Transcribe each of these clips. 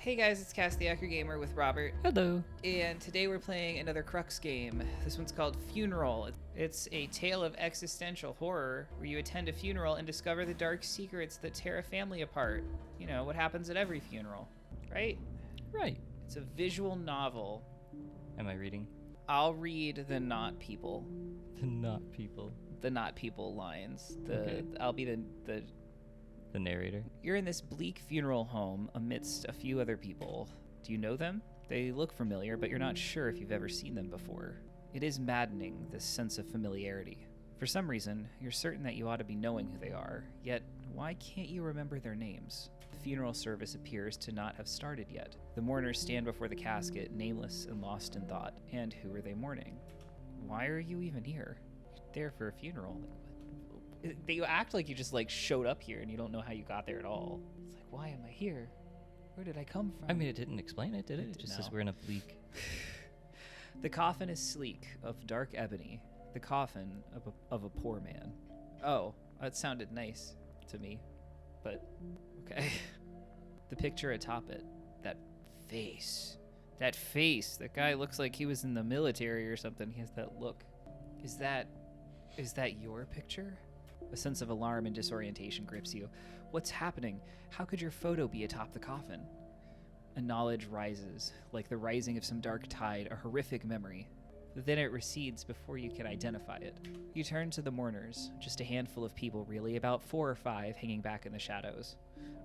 Hey guys, it's Castiaker Gamer with Robert, Hello. and today we're playing another Crux game. This one's called Funeral. It's a tale of existential horror where you attend a funeral and discover the dark secrets that tear a family apart. You know, what happens at every funeral, right? Right. It's a visual novel. Am I reading? I'll read the not people. The not people. The not people lines. Okay. I'll be the The narrator. You're in this bleak funeral home amidst a few other people. Do you know them? They look familiar, but you're not sure if you've ever seen them before. It is maddening, this sense of familiarity. For some reason, you're certain that you ought to be knowing who they are, yet why can't you remember their names? The funeral service appears to not have started yet. The mourners stand before the casket, nameless and lost in thought. And who are they mourning? Why are you even here? You're there for a funeral. They act like you just showed up here and you don't know how you got there at all. It's like, why am I here? Where did I come from? I mean, it didn't explain it, did it? It It just no. says we're in a bleak. The coffin is sleek, of dark ebony. The coffin of a poor man. Oh, that sounded nice to me, but okay. The picture atop it, that face. That face. That guy looks like he was in the military or something. He has that look. Is that your picture? A sense of alarm and disorientation grips you. What's happening? How could your photo be atop the coffin? A knowledge rises, like the rising of some dark tide, a horrific memory. Then it recedes before you can identify it. You turn to the mourners, just a handful of people really, about 4 or 5 hanging back in the shadows.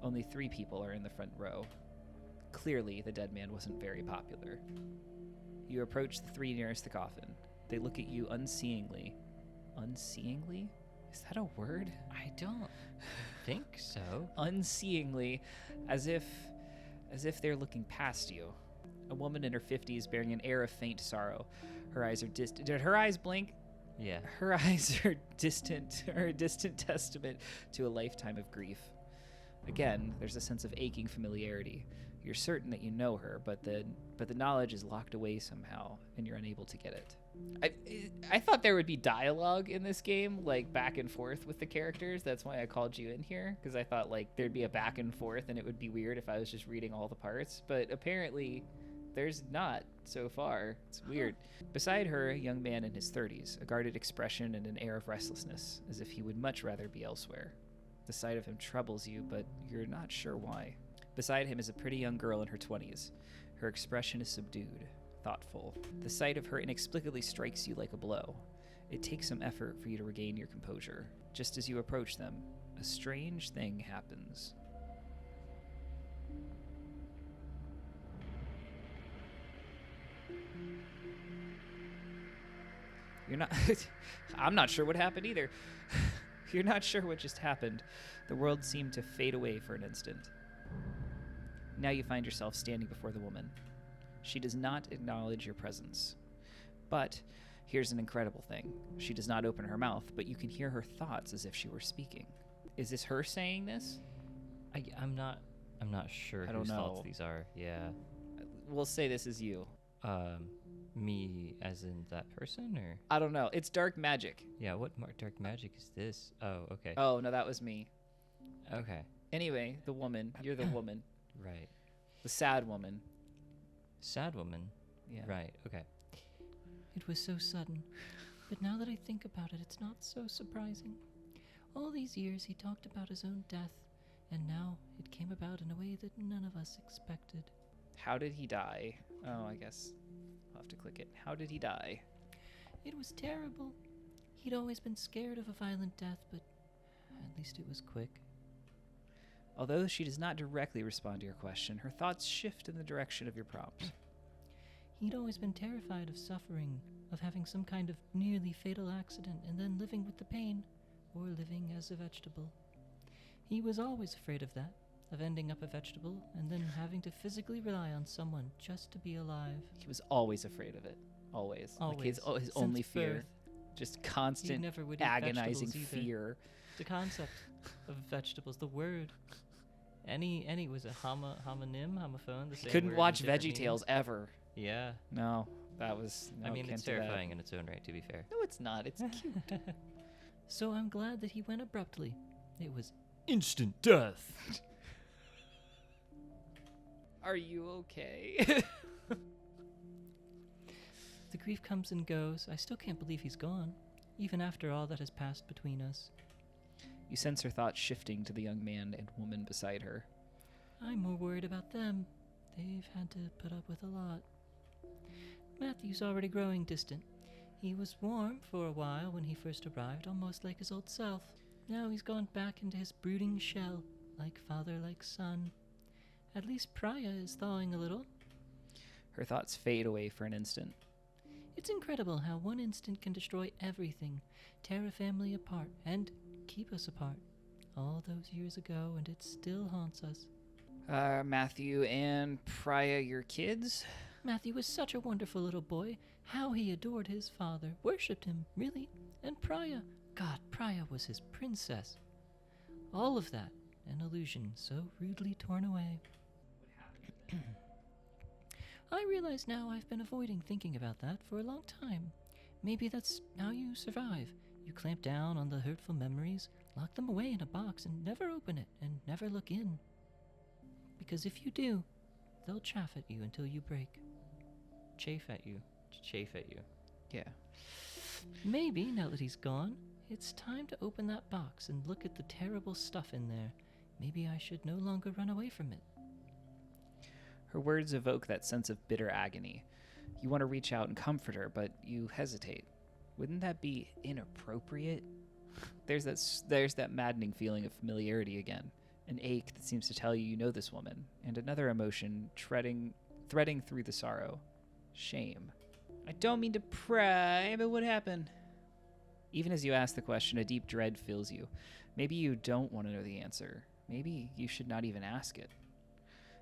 Only 3 people are in the front row. Clearly, the dead man wasn't very popular. You approach the 3 nearest the coffin. They look at you unseeingly. Unseeingly? Is that a word? I don't think so. Unseeingly, as if they're looking past you. A woman in her 50s bearing an air of faint sorrow. Her eyes are distant. Did her eyes blink? Yeah. Her eyes are distant, or a distant testament to a lifetime of grief. Again, there's a sense of aching familiarity. You're certain that you know her, but the knowledge is locked away somehow, and you're unable to get it. I thought there would be dialogue in this game, like back and forth with the characters. That's why I called you in here, because I thought there'd be a back and forth, and it would be weird if I was just reading all the parts. But apparently, there's not so far. It's weird. Beside her, a young man in his 30s, a guarded expression and an air of restlessness, as if he would much rather be elsewhere. The sight of him troubles you, but you're not sure why. Beside him is a pretty young girl in her 20s. Her expression is subdued, thoughtful. The sight of her inexplicably strikes you like a blow. It takes some effort for you to regain your composure. Just as you approach them, a strange thing happens. You're not... I'm not sure what happened either. You're not sure what just happened. The world seemed to fade away for an instant. Now you find yourself standing before the woman. She does not acknowledge your presence. But here's an incredible thing. She does not open her mouth, but you can hear her thoughts as if she were speaking. Is this her saying this? I'm not sure I don't whose know. thoughts these are. Yeah. We'll say this is you. Me as in that person, or? I don't know. It's dark magic. Yeah, what dark magic is this? Oh, okay. Oh, no, that was me. Okay. Anyway, the woman. You're the woman. Right. The sad woman. Sad woman. Yeah. Right, okay. It was so sudden, but now that I think about it, it's not so surprising. All these years he talked about his own death, and now it came about in a way that none of us expected. How did he die? Oh, I guess I'll have to click it. How did he die? It was terrible. He'd always been scared of a violent death, but at least it was quick. Although she does not directly respond to your question, her thoughts shift in the direction of your prompt. He'd always been terrified of suffering, of having some kind of nearly fatal accident and then living with the pain, or living as a vegetable. He was always afraid of that, of ending up a vegetable and then having to physically rely on someone just to be alive. He was always afraid of it. Always. Like his Always. only Since fear. birth. Just He constant never would eat agonizing vegetables either. fear. The concept of vegetables, the word. Any was a homophone, the same Couldn't word watch in different VeggieTales meanings. ever. Yeah. No, that was... No, I mean, can't it's do that. terrifying in its own right, to be fair. No, it's not. It's cute. So I'm glad that he went abruptly. It was instant death. Are you okay? The grief comes and goes. I still can't believe he's gone, even after all that has passed between us. You sense her thoughts shifting to the young man and woman beside her. I'm more worried about them. They've had to put up with a lot. Matthew's already growing distant. He was warm for a while when he first arrived, almost like his old self. Now he's gone back into his brooding shell, like father, like son. At least Priya is thawing a little. Her thoughts fade away for an instant. It's incredible how one instant can destroy everything, tear a family apart, and keep us apart. All those years ago, and it still haunts us. Matthew and Priya, your kids? Matthew was such a wonderful little boy. How he adored his father, worshipped him, really. And Priya, God, Priya was his princess. All of that, an illusion so rudely torn away. I realize now I've been avoiding thinking about that for a long time. Maybe that's how you survive. You clamp down on the hurtful memories, lock them away in a box, and never open it, and never look in. Because if you do, they'll chafe at you until you break. Chafe at you. Yeah. Maybe, now that he's gone, it's time to open that box and look at the terrible stuff in there. Maybe I should no longer run away from it. Her words evoke that sense of bitter agony. You want to reach out and comfort her, but you hesitate. Wouldn't that be inappropriate? There's that maddening feeling of familiarity again, an ache that seems to tell you you know this woman, and another emotion threading through the sorrow, shame. I don't mean to pry, but what happened? Even as you ask the question, a deep dread fills you. Maybe you don't want to know the answer. Maybe you should not even ask it.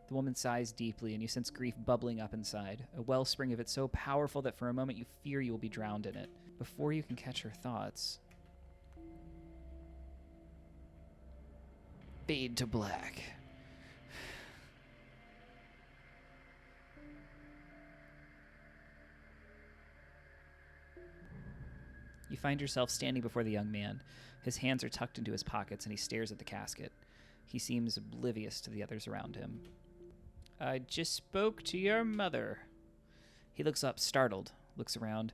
The woman sighs deeply, and you sense grief bubbling up inside, a wellspring of it so powerful that for a moment you fear you will be drowned in it. Before you can catch her thoughts, fade to black. You find yourself standing before the young man. His hands are tucked into his pockets, and he stares at the casket. He seems oblivious to the others around him. I just spoke to your mother. He looks up, startled, looks around.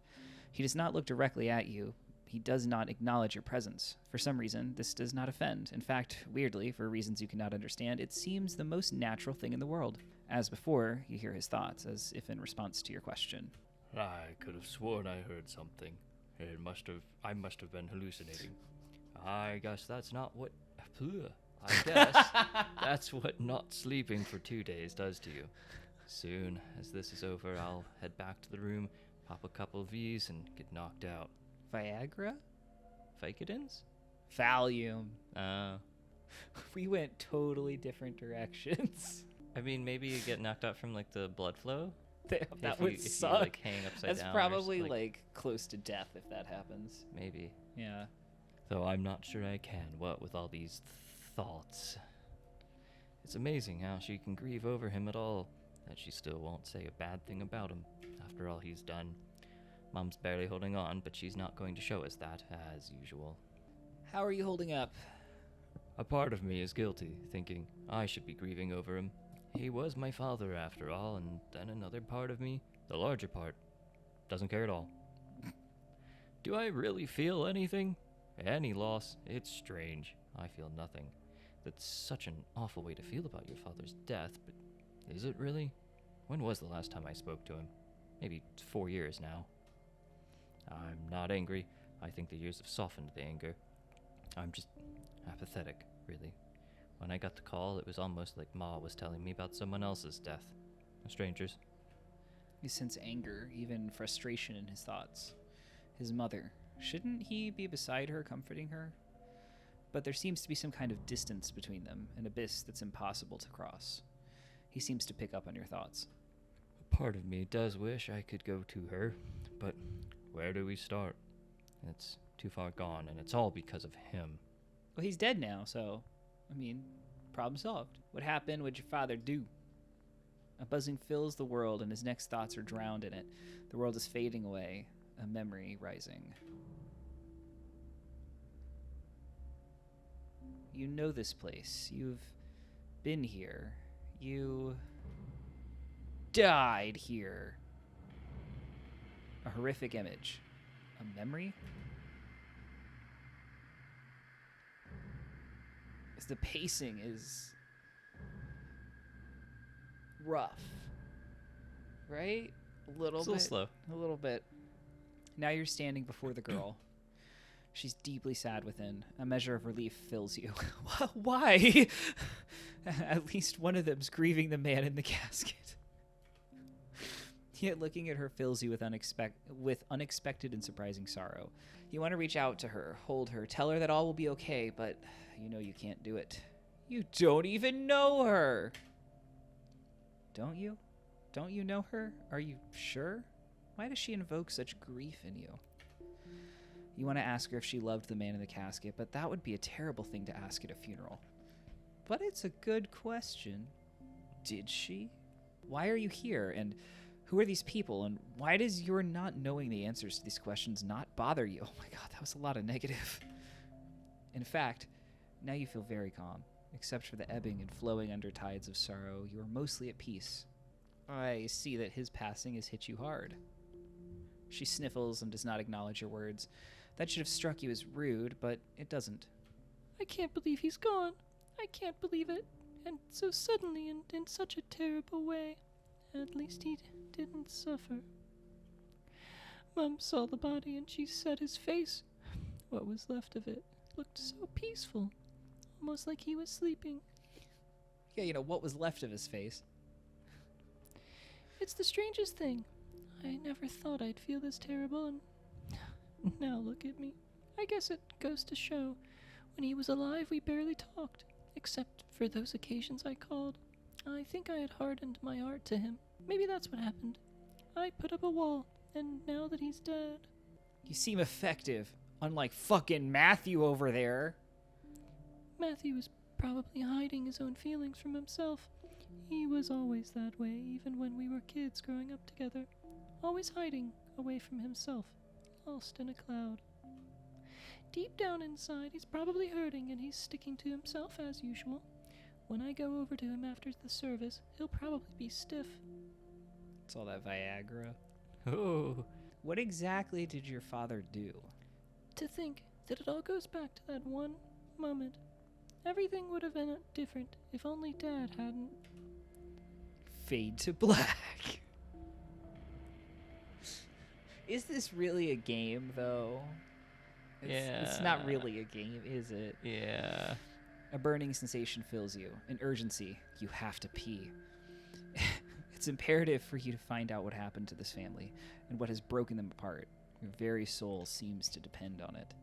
He does not look directly at you. He does not acknowledge your presence. For some reason, this does not offend. In fact, weirdly, for reasons you cannot understand, it seems the most natural thing in the world. As before, you hear his thoughts, as if in response to your question. I could have sworn I heard something. I must have been hallucinating. I guess that's not what... I guess that's what not sleeping for 2 days does to you. Soon as this is over, I'll head back to the room, pop a couple of V's, and get knocked out. Viagra? Vicodins? Valium. We went totally different directions. I mean, maybe you get knocked out from, like, the blood flow? That would suck. If you, like, hang upside That's down. That's probably, like, close to death if that happens. Maybe. Yeah. Though I'm not sure I can, what with all these thoughts. It's amazing how she can grieve over him at all, that she still won't say a bad thing about him, after all he's done. Mom's barely holding on, but she's not going to show us that, as usual. How are you holding up? A part of me is guilty, thinking I should be grieving over him. He was my father, after all, and then another part of me, the larger part, doesn't care at all. Do I really feel anything? Any loss? It's strange. I feel nothing. That's such an awful way to feel about your father's death, but is it really? When was the last time I spoke to him? Maybe 4 years now. I'm not angry. I think the years have softened the anger. I'm just apathetic, really. When I got the call, it was almost like Ma was telling me about someone else's death. A stranger's. You sense anger, even frustration in his thoughts. His mother. Shouldn't he be beside her, comforting her? But there seems to be some kind of distance between them, an abyss that's impossible to cross. He seems to pick up on your thoughts. A part of me does wish I could go to her, but where do we start? It's too far gone, and it's all because of him. Well, he's dead now, so, problem solved. What happened? What'd your father do? A buzzing fills the world, and his next thoughts are drowned in it. The world is fading away, a memory rising. You know this place. You've been here. You died here. A horrific image. A memory? As the pacing is rough. Right? A little It's a little bit. slow. A little bit. Now you're standing before the girl. She's deeply sad within. A measure of relief fills you. Why? At least one of them's grieving the man in the casket. Yet looking at her fills you with unexpected and surprising sorrow. You want to reach out to her, hold her, tell her that all will be okay, but you know you can't do it. You don't even know her. Don't you? Don't you know her? Are you sure? Why does she invoke such grief in you? You want to ask her if she loved the man in the casket, but that would be a terrible thing to ask at a funeral. But it's a good question. Did she? Why are you here? And who are these people? And why does your not knowing the answers to these questions not bother you? Oh my god, that was a lot of negative. In fact, now you feel very calm. Except for the ebbing and flowing undertides of sorrow, you are mostly at peace. I see that his passing has hit you hard. She sniffles and does not acknowledge your words. That should have struck you as rude, but it doesn't. I can't believe he's gone. I can't believe it. And so suddenly and in such a terrible way. At least he didn't suffer. Mum saw the body and she said his face, what was left of it, looked so peaceful. Almost like he was sleeping. Yeah, you know, what was left of his face? It's the strangest thing. I never thought I'd feel this terrible, and now look at me. I guess it goes to show, when he was alive we barely talked, except for those occasions I called. I think I had hardened my heart to him. Maybe that's what happened. I put up a wall, and now that he's dead... You seem effective, unlike fucking Matthew over there. Matthew was probably hiding his own feelings from himself. He was always that way, even when we were kids growing up together. Always hiding away from himself, lost in a cloud. Deep down inside, he's probably hurting and he's sticking to himself as usual. When I go over to him after the service, he'll probably be stiff. It's all that Viagra. Oh. What exactly did your father do? To think that it all goes back to that one moment. Everything would have been different if only Dad hadn't... Fade to black. Is this really a game, though? It's not really a game, is it? Yeah. A burning sensation fills you, an urgency. You have to pee. It's imperative for you to find out what happened to this family and what has broken them apart. Your very soul seems to depend on it.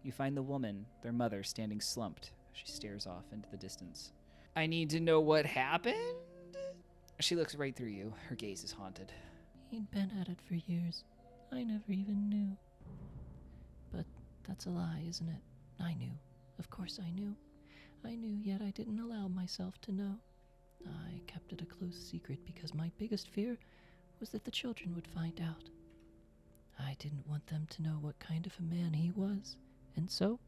You find the woman, their mother, standing slumped. She stares off into the distance. I need to know what happened? She looks right through you. Her gaze is haunted. He'd been at it for years. I never even knew. But that's a lie, isn't it? I knew. Of course I knew. I knew, yet I didn't allow myself to know. I kept it a close secret because my biggest fear was that the children would find out. I didn't want them to know what kind of a man he was, and so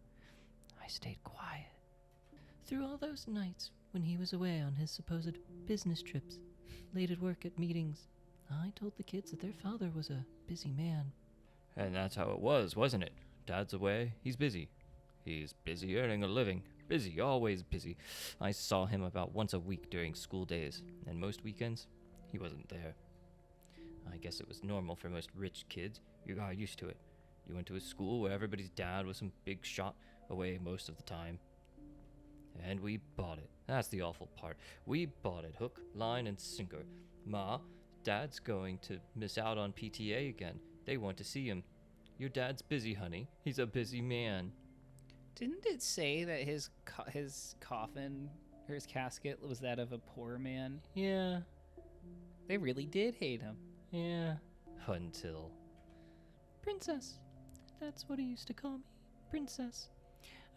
I stayed quiet. Through all those nights when he was away on his supposed business trips, late at work at meetings, I told the kids that their father was a busy man. And that's how it was, wasn't it? Dad's away, he's busy. He's busy earning a living. Busy, always busy. I saw him about once a week during school days, and most weekends, he wasn't there. I guess it was normal for most rich kids. You got used to it. You went to a school where everybody's dad was some big shot away most of the time. And we bought it. That's the awful part. We bought it, hook, line, and sinker. Ma, Dad's going to miss out on PTA again. They want to see him. Your dad's busy, honey. He's a busy man. Didn't it say that his coffin or his casket was that of a poor man? Yeah, They really did hate him. yeah. Until... Princess. That's what he used to call me. Princess.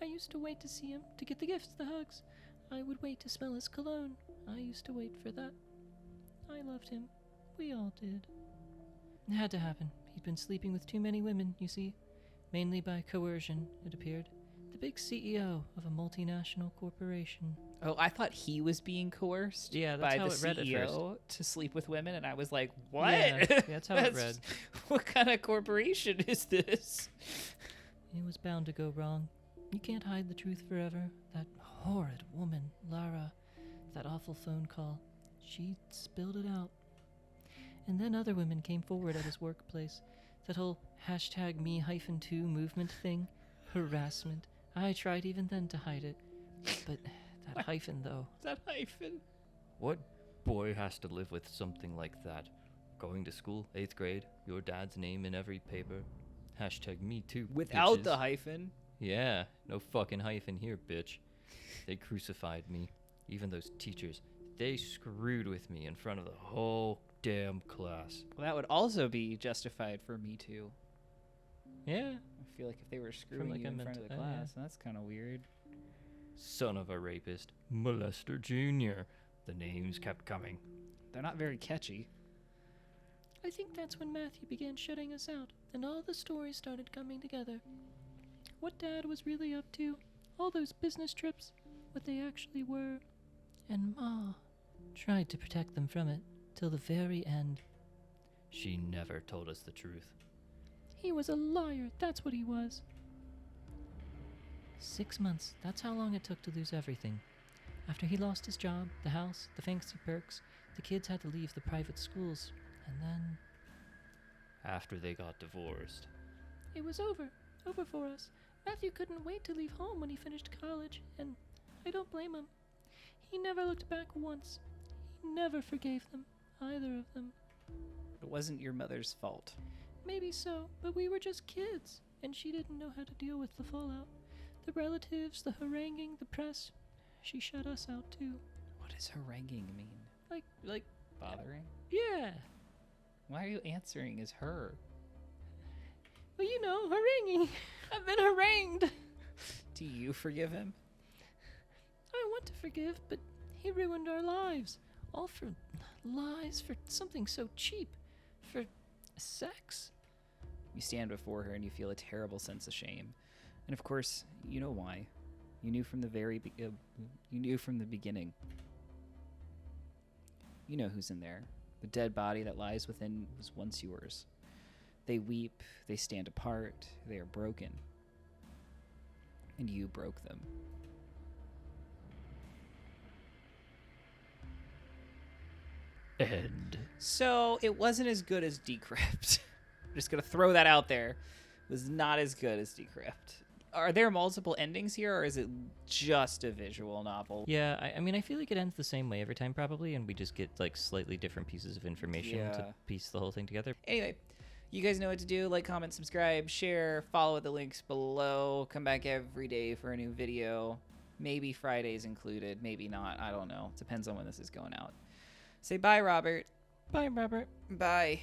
I used to wait to see him, to get the gifts, the hugs. I would wait to smell his cologne. I used to wait for that. I loved him. We all did. It had to happen. He'd been sleeping with too many women, you see. Mainly by coercion, it appeared. The big CEO of a multinational corporation. Oh, I thought he was being coerced Yeah, that's by how the it read at CEO to sleep with women, and I was like, what? Yeah, that's how it read. What kind of corporation is this? It was bound to go wrong. You can't hide the truth forever. That horrid woman, Lara, that awful phone call, she spilled it out. And then other women came forward at his workplace. That whole #me-2 movement thing. Harassment. I tried even then to hide it. But that hyphen, though. That hyphen. What boy has to live with something like that? Going to school, 8th grade, your dad's name in every paper. #me-too. Without bitches. the hyphen. Yeah, no fucking hyphen here, bitch. They crucified me. Even those teachers, they screwed with me in front of the whole damn class. Well, that would also be justified for Me Too. Yeah. I feel like if they were screwing like you a in front of the mental- yeah. class, that's kind of weird. Son of a rapist. Molester Jr. The names kept coming. They're not very catchy. I think that's when Matthew began shutting us out, and all the stories started coming together. What Dad was really up to, all those business trips, what they actually were. And Ma tried to protect them from it, till the very end. She never told us the truth. He was a liar, that's what he was. 6 months, that's how long it took to lose everything. After he lost his job, the house, the fancy perks, the kids had to leave the private schools, and then After they got divorced. it was over for us. Matthew couldn't wait to leave home when he finished college, and I don't blame him. He never looked back once. He never forgave them, either of them. It wasn't your mother's fault. Maybe so, but we were just kids, and she didn't know how to deal with the fallout. The relatives, the haranguing, the press. She shut us out too. What does haranguing mean? Like, Bothering? yeah. Why are you answering as her? Well, you know, haranguing. I've been harangued. Do you forgive him? I want to forgive, but he ruined our lives. All for lies, for something so cheap. For sex. You stand before her and you feel a terrible sense of shame. And of course, you know why. You knew from the beginning. You know who's in there. The dead body that lies within was once yours. They weep, they stand apart, they are broken. And you broke them. End. So it wasn't as good as Decrypt. I'm just gonna throw that out there. It was not as good as Decrypt. Are there multiple endings here, or is it just a visual novel? Yeah, I mean, I feel like it ends the same way every time, probably, and we just get, like, slightly different pieces of information Yeah. to piece the whole thing together. Anyway, you guys know what to do. Like, comment, subscribe, share, follow the links below. Come back every day for a new video. Maybe Fridays included, maybe not. I don't know. Depends on when this is going out. Say bye, Robert. Bye, Robert. Bye.